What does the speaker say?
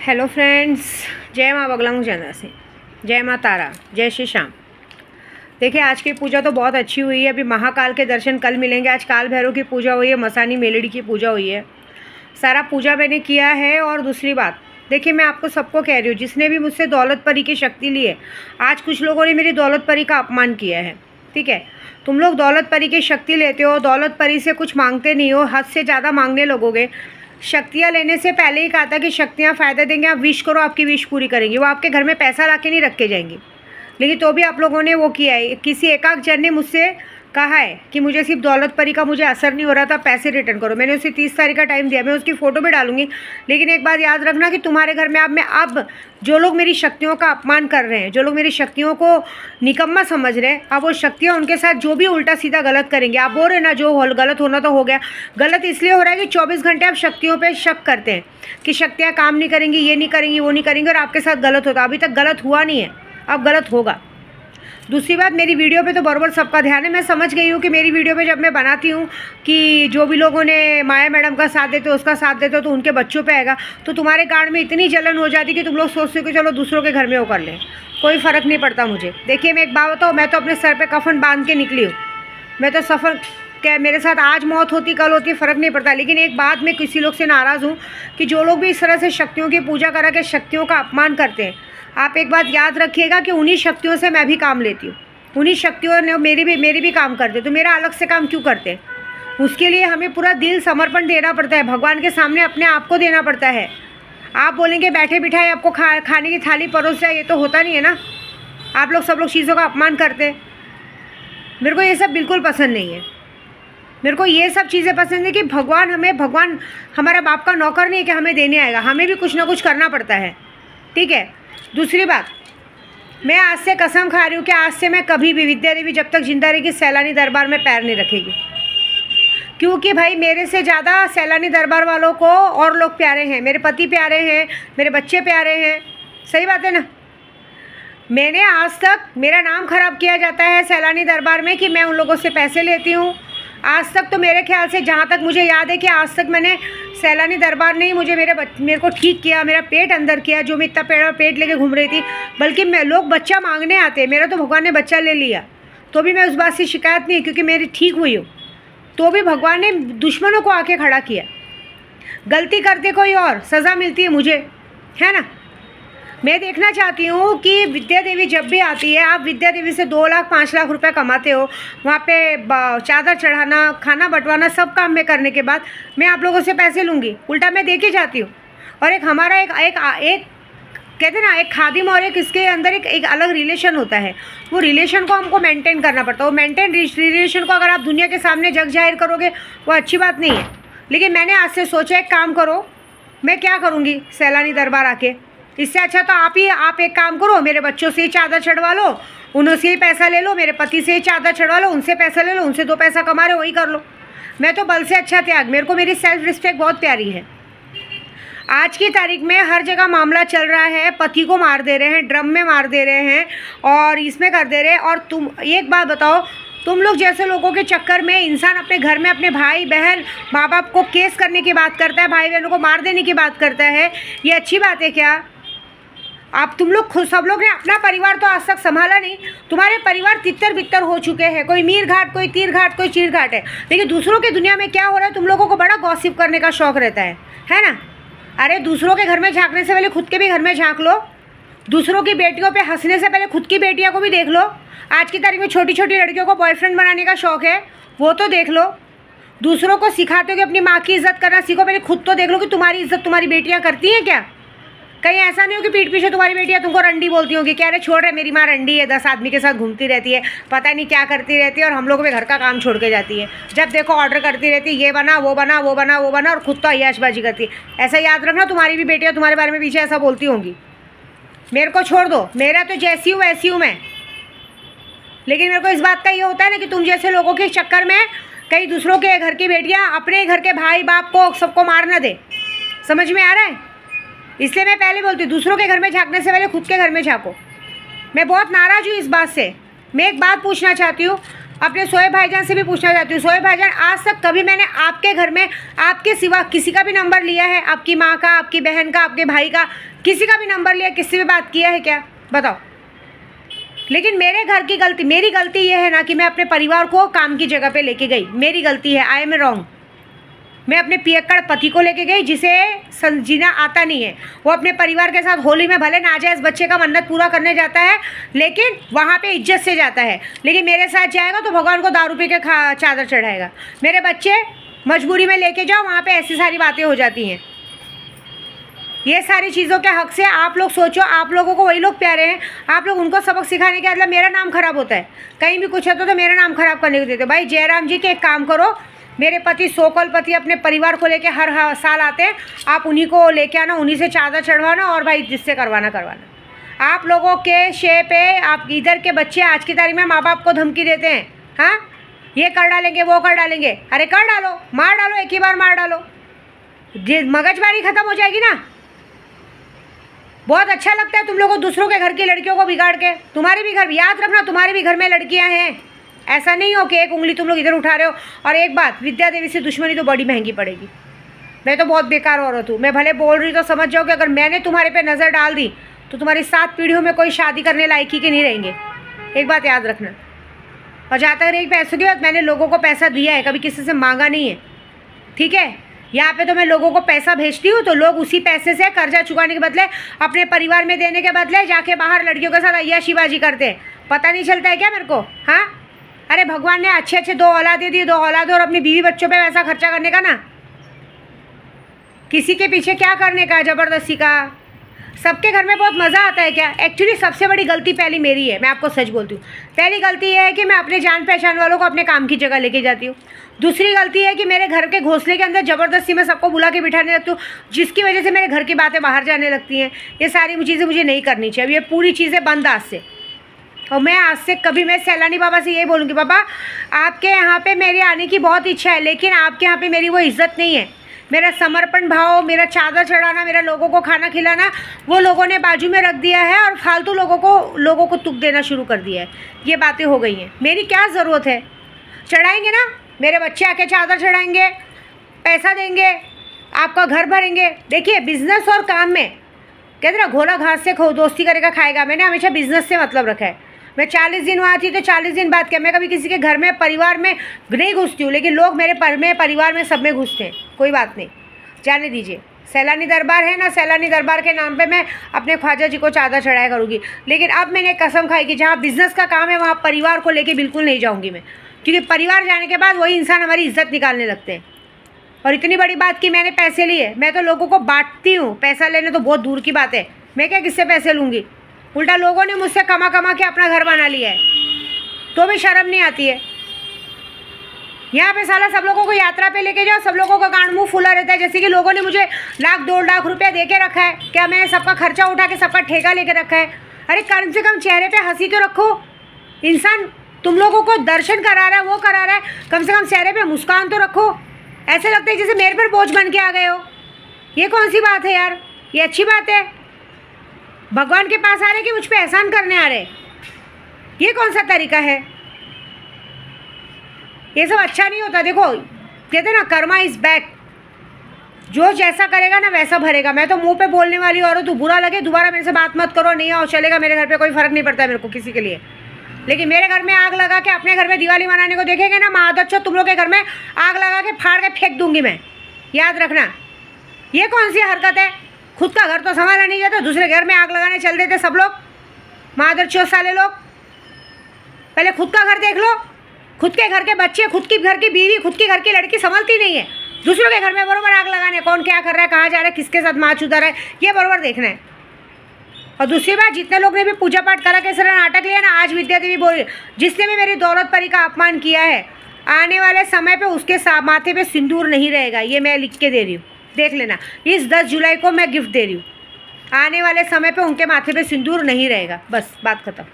Hello friends, जय माँ बगलामुख चंदा से, जय माँ तारा, जय श्री श्याम। देखिए, आज की पूजा तो बहुत अच्छी हुई है। अभी महाकाल के दर्शन कल मिलेंगे। आज काल भैरव की पूजा हुई है, मसानी मेलड़ी की पूजा हुई है। सारा पूजा मैंने किया है। और दूसरी बात, देखिए, मैं आपको सबको कह रही हूँ, जिसने भी मुझसे दौलत परी की शक्ति ली है, आज कुछ लोगों ने मेरी दौलत परी का अपमान किया है। ठीक है, तुम लोग दौलत परी की शक्ति लेते हो, दौलत परी से कुछ मांगते नहीं हो, हद से ज़्यादा मांगने लगोगे। शक्तियाँ लेने से पहले ही कहा था कि शक्तियाँ फ़ायदा देंगे, आप विश करो, आपकी विश पूरी करेंगी। वो आपके घर में पैसा ला के नहीं रख के जाएंगी। लेकिन तो भी आप लोगों ने वो किया है। किसी एकाक जन ने मुझसे कहा है कि मुझे सिर्फ दौलत परी का मुझे असर नहीं हो रहा था, पैसे रिटर्न करो। मैंने उसे 30 तारीख का टाइम दिया, मैं उसकी फ़ोटो भी डालूंगी। लेकिन एक बात याद रखना कि तुम्हारे घर में अब जो लोग मेरी शक्तियों का अपमान कर रहे हैं, जो लोग मेरी शक्तियों को निकम्मा समझ रहे हैं, अब वो शक्तियाँ उनके साथ जो भी उल्टा सीधा गलत करेंगे। आप बोल रहे ना, जो गलत होना तो हो गया। गलत इसलिए हो रहा है कि 24 घंटे आप शक्तियों पर शक करते हैं कि शक्तियाँ काम नहीं करेंगी, ये नहीं करेंगी, वो नहीं करेंगी, और आपके साथ गलत होता। अभी तक गलत हुआ नहीं है, अब गलत होगा। दूसरी बात, मेरी वीडियो पे तो बराबर सबका ध्यान है। मैं समझ गई हूँ कि मेरी वीडियो पे जब मैं बनाती हूँ कि जो भी लोगों ने माया मैडम का साथ देते हो, उसका साथ देते हो, तो उनके बच्चों पे आएगा। तो तुम्हारे गांड में इतनी जलन हो जाती कि तुम लोग सोचते हो कि चलो दूसरों के घर में वो कर लें। कोई फ़र्क नहीं पड़ता मुझे। देखिए, मैं एक बात बताऊँ, मैं तो अपने सर पर कफन बांध के निकली हूँ। मैं तो सफ़र क्या, मेरे साथ आज मौत होती कल होती फ़र्क नहीं पड़ता। लेकिन एक बात, मैं किसी लोग से नाराज़ हूँ कि जो लोग भी इस तरह से शक्तियों की पूजा करा के शक्तियों का अपमान करते हैं। आप एक बात याद रखिएगा कि उन्हीं शक्तियों से मैं भी काम लेती हूँ, उन्हीं शक्तियों ने मेरी भी काम करते। तो मेरा अलग से काम क्यों करते? उसके लिए हमें पूरा दिल समर्पण देना पड़ता है, भगवान के सामने अपने आप को देना पड़ता है। आप बोलेंगे बैठे बिठाए आपको खाने की थाली परोस जाए, ये तो होता नहीं है ना। आप लोग सब लोग चीज़ों का अपमान करते। मेरे को ये सब बिल्कुल पसंद नहीं है। मेरे को ये सब चीज़ें पसंद है कि भगवान हमारा बाप का नौकर नहीं है कि हमें देने आएगा। हमें भी कुछ ना कुछ करना पड़ता है। ठीक है। दूसरी बात, मैं आज से कसम खा रही हूँ कि आज से मैं कभी भी, विद्या देवी जब तक जिंदा रहेगी, सैलानी दरबार में पैर नहीं रखेगी। क्योंकि भाई, मेरे से ज़्यादा सैलानी दरबार वालों को और लोग प्यारे हैं। मेरे पति प्यारे हैं, मेरे बच्चे प्यारे हैं। सही बात है ना। मैंने आज तक, मेरा नाम खराब किया जाता है सैलानी दरबार में कि मैं उन लोगों से पैसे लेती हूँ। आज तक तो मेरे ख्याल से, जहाँ तक मुझे याद है, कि आज तक मैंने सैलानी दरबार ने ही मेरे को ठीक किया, मेरा पेट अंदर किया। जो मैं इतना पेट लेके घूम रही थी, बल्कि लोग बच्चा मांगने आते, मेरा तो भगवान ने बच्चा ले लिया, तो भी मैं उस बात से शिकायत नहीं, क्योंकि मेरी ठीक हुई हूँ। तो भी भगवान ने दुश्मनों को आके खड़ा किया। गलती करते कोई और, सज़ा मिलती है मुझे, है ना। मैं देखना चाहती हूँ कि विद्या देवी जब भी आती है, आप विद्या देवी से 2 लाख 5 लाख रुपए कमाते हो, वहाँ पे चादर चढ़ाना, खाना बंटवाना, सब काम में करने के बाद मैं आप लोगों से पैसे लूँगी? उल्टा मैं दे के जाती हूँ। और एक हमारा एक कहते ना, एक खादिम और एक इसके अंदर एक अलग रिलेशन होता है। वो रिलेशन को हमको मेंटेन करना पड़ता है। वो मेंटेन रिलेशन को अगर आप दुनिया के सामने जग जाहिर करोगे, वो अच्छी बात नहीं है। लेकिन मैंने आज से सोचा, एक काम करो, मैं क्या करूँगी सैलानी दरबार आके, इससे अच्छा तो आप एक काम करो, मेरे बच्चों से ही चादर चढ़वा लो, उनसे ही पैसा ले लो, मेरे पति से ही चादर चढ़वा लो, उनसे पैसा ले लो, उनसे 2 पैसा कमा रहे हो, वही कर लो। मैं तो बल से अच्छा त्याग। मेरे को मेरी सेल्फ रिस्पेक्ट बहुत प्यारी है। आज की तारीख में हर जगह मामला चल रहा है, पति को मार दे रहे हैं, ड्रम में मार दे रहे हैं, और इसमें कर दे रहे हैं। और तुम एक बात बताओ, तुम लोग जैसे लोगों के चक्कर में इंसान अपने घर में अपने भाई बहन माँ बाप को केस करने की बात करता है, भाई बहनों को मार देने की बात करता है। ये अच्छी बात है क्या? तुम लोग खुद, सब लोग ने अपना परिवार तो आज तक संभाला नहीं। तुम्हारे परिवार तितर बितर हो चुके हैं। कोई मीर घाट, कोई तीर घाट, कोई चीर घाट है। लेकिन दूसरों की दुनिया में क्या हो रहा है, तुम लोगों को बड़ा गॉसिप करने का शौक रहता है ना। अरे, दूसरों के घर में झांकने से पहले खुद के भी घर में झांक लो। दूसरों की बेटियों पे हंसने से पहले खुद की बेटियों को भी देख लो। आज की तारीख में छोटी छोटी लड़कियों को बॉयफ्रेंड बनाने का शौक है, वो तो देख लो। दूसरों को सिखाते हो कि अपनी माँ की इज्जत करना सीखो, पहले खुद तो देख लो कि तुम्हारी इज्जत तुम्हारी बेटियाँ करती हैं क्या। कहीं ऐसा नहीं हो कि पीठ पीछे तुम्हारी बेटियाँ तुमको रंडी बोलती होगी, क्या अरे छोड़ रहे, मेरी माँ रंडी है, 10 आदमी के साथ घूमती रहती है, पता नहीं क्या करती रहती है, और हम लोगों के घर का काम छोड़ के जाती है। जब देखो ऑर्डर करती रहती है, ये बना वो बना वो बना वो बना, और खुद तो अय्याशबाजी करती है। ऐसा याद रखना, तुम्हारी भी बेटियाँ तुम्हारे बारे में पीछे ऐसा बोलती होंगी। मेरे को छोड़ दो, मेरा तो जैसी हूँ वैसी हूँ मैं। लेकिन मेरे को इस बात का ये होता है ना कि तुम जैसे लोगों के चक्कर में कई दूसरों के घर की बेटियाँ अपने घर के भाई बाप को सबको मार न दे। समझ में आ रहा है? इसलिए मैं पहले बोलती हूँ, दूसरों के घर में झांकने से पहले खुद के घर में झांको। मैं बहुत नाराज़ हूँ इस बात से। मैं एक बात पूछना चाहती हूँ, अपने सोए भाईजान से भी पूछना चाहती हूँ, सोए भाईजान आज तक कभी मैंने आपके घर में आपके सिवा किसी का भी नंबर लिया है? आपकी माँ का, आपकी बहन का, आपके भाई का, किसी का भी नंबर लिया, किसी से भी बात किया है क्या? बताओ। लेकिन मेरे घर की गलती, मेरी गलती ये है ना कि मैं अपने परिवार को काम की जगह पे लेके गई, मेरी गलती है, आई एम रॉन्ग। मैं अपने पियक्कड़ पति को लेके गई जिसे जीना आता नहीं है। वो अपने परिवार के साथ होली में भले नाजायज़ बच्चे का मन्नत पूरा करने जाता है, लेकिन वहाँ पे इज्जत से जाता है। लेकिन मेरे साथ जाएगा तो भगवान को दारू पी के चादर चढ़ाएगा। मेरे बच्चे मजबूरी में लेके जाओ, वहाँ पे ऐसी सारी बातें हो जाती हैं। ये सारी चीज़ों के हक से आप लोग सोचो, आप लोगों को वही लोग प्यारे हैं, आप लोग उनको सबक सिखाने के मतलब मेरा नाम खराब होता है। कहीं भी कुछ है तो मेरा नाम खराब करने को देते हो। भाई जयराम जी के एक काम करो, मेरे पति सोकल पति अपने परिवार को लेके हर साल आते हैं, आप उन्हीं को लेके आना, उन्हीं से चादर चढ़वाना और भाई जिससे करवाना। आप लोगों के शे पे आप इधर के बच्चे आज की तारीख में माँ बाप को धमकी देते हैं, हाँ ये कर डालेंगे, वो कर डालेंगे। अरे कर डालो, मार डालो, एक ही बार मार डालो, मगजमारी ख़त्म हो जाएगी ना। बहुत अच्छा लगता है तुम लोगों को दूसरों के घर की लड़कियों को बिगाड़ के। तुम्हारे भी घर, याद रखना, तुम्हारे भी घर में लड़कियां हैं। ऐसा नहीं हो कि एक उंगली तुम लोग इधर उठा रहे हो। और एक बात, विद्या देवी से दुश्मनी तो बड़ी महंगी पड़ेगी। मैं तो बहुत बेकार औरत हूँ, मैं भले बोल रही तो समझ जाओ कि अगर मैंने तुम्हारे पे नज़र डाल दी तो तुम्हारी 7 पीढ़ियों में कोई शादी करने लायकी के नहीं रहेंगे। एक बात याद रखना। और जहाँ तक रही पैसों की बात, मैंने लोगों को पैसा दिया है, कभी किसी से मांगा नहीं है, ठीक है। यहाँ पे तो मैं लोगों को पैसा भेजती हूँ तो लोग उसी पैसे से कर्जा चुकाने के बदले, अपने परिवार में देने के बदले जाके बाहर लड़कियों के साथ अय्याशीबाजी करते हैं। पता नहीं चलता है क्या मेरे को? हाँ, अरे भगवान ने अच्छे 2 औलादें दी, 2 औलादें, और अपनी बीवी बच्चों पे वैसा खर्चा करने का ना, किसी के पीछे क्या करने का, ज़बरदस्ती का। सबके घर में बहुत मज़ा आता है क्या? एक्चुअली सबसे बड़ी गलती पहली मेरी है, मैं आपको सच बोलती हूँ। पहली गलती ये है कि मैं अपने जान पहचान वालों को अपने काम की जगह लेके जाती हूँ। दूसरी गलती है कि मेरे घर के घोंसले के अंदर ज़बरदस्ती में सबको बुला के बिठाने लगती हूँ, जिसकी वजह से मेरे घर की बातें बाहर जाने लगती हैं। ये सारी चीज़ें मुझे नहीं करनी चाहिए। ये पूरी चीज़ें बंद आज से। और मैं आज से कभी, मैं सैलानी बाबा से यही बोलूँगी, बाबा आपके यहाँ पे मेरे आने की बहुत इच्छा है, लेकिन आपके यहाँ पे मेरी वो इज़्ज़त नहीं है। मेरा समर्पण भाव, मेरा चादर चढ़ाना, मेरा लोगों को खाना खिलाना, वो लोगों ने बाजू में रख दिया है और फालतू लोगों को तुक देना शुरू कर दिया है। ये बातें हो गई हैं। मेरी क्या ज़रूरत है? चढ़ाएंगे ना, मेरे बच्चे आके चादर चढ़ाएंगे, पैसा देंगे, आपका घर भरेंगे। देखिए बिज़नेस और काम में कहते ना, घोड़ा घास से दोस्ती करेगा खाएगा। मैंने हमेशा बिज़नेस से मतलब रखा है। मैं 40 दिन वहाँ थी तो 40 दिन बाद क्या, मैं कभी किसी के घर में परिवार में नहीं घुसती हूँ, लेकिन लोग मेरे परिवार में सब में घुसते हैं। कोई बात नहीं, जाने दीजिए। सैलानी दरबार है ना, सैलानी दरबार के नाम पे मैं अपने ख्वाजा जी को चादर चढ़ाया करूँगी। लेकिन अब मैंने कसम खाई कि जहाँ बिज़नेस का काम है वहाँ परिवार को लेके बिल्कुल नहीं जाऊँगी मैं, क्योंकि परिवार जाने के बाद वही इंसान हमारी इज्जत निकालने लगते हैं। और इतनी बड़ी बात कि मैंने पैसे लिए, मैं तो लोगों को बांटती हूँ, पैसा लेने तो बहुत दूर की बात है। मैं क्या किससे पैसे लूँगी? उल्टा लोगों ने मुझसे कमा के अपना घर बना लिया है, तो भी शर्म नहीं आती है। यहाँ पे साला सब लोगों को यात्रा पे लेके जाओ, सब लोगों का गांड मुँह फूला रहता है, जैसे कि लोगों ने मुझे 1-2 लाख रुपया दे के रखा है। क्या मैंने सबका खर्चा उठा के सबका ठेका लेके रखा है? अरे कम से कम चेहरे पे हंसी तो रखो। इंसान तुम लोगों को दर्शन करा रहा है, वो करा रहा है, कम से कम चेहरे पे मुस्कान तो रखो। ऐसे लगता है जैसे मेरे पर बोझ बन के आ गए हो। ये कौन सी बात है यार? ये अच्छी बात है? भगवान के पास आ रहे कि मुझ पे एहसान करने आ रहे? ये कौन सा तरीका है? ये सब अच्छा नहीं होता। देखो कहते ना, कर्मा इज़ बैक। जो जैसा करेगा ना वैसा भरेगा। मैं तो मुंह पे बोलने वाली औरत हूँ, बुरा लगे दोबारा मेरे से बात मत करो, नहीं आओ चलेगा, मेरे घर पे कोई फ़र्क नहीं पड़ता मेरे को किसी के लिए। लेकिन मेरे घर में आग लगा के अपने घर में दिवाली मनाने को देखेंगे ना, महादच्छो तुम लोग के घर में आग लगा के फाड़ के फेंक दूंगी मैं। याद रखना, ये कौन सी हरकत है? खुद का घर तो संभाला नहीं जाता, दूसरे घर में आग लगाने चल देते सब लोग, महादच्छो साले लोग। पहले खुद का घर देख लो। खुद के घर के बच्चे, खुद की घर की बीवी, खुद की घर की लड़की संभलती नहीं है, दूसरों के घर में बरोबर आग लगाने। कौन क्या कर रहा है, कहाँ जा रहा है, किसके साथ माँ चुदा रहा है, ये बरोबर देखना है। और दूसरी बात, जितने लोग ने भी पूजा पाठ करा के सर नाटक लिया ना, आज विद्या देवी बोल, जिसने भी मेरी दौलत परी का अपमान किया है, आने वाले समय पे उसके माथे पे सिंदूर नहीं रहेगा। ये मैं लिख के दे रही हूँ, देख लेना। इस 10 जुलाई को मैं गिफ्ट दे रही हूँ। आने वाले समय पे उनके माथे पे सिंदूर नहीं रहेगा। बस बात खत्म।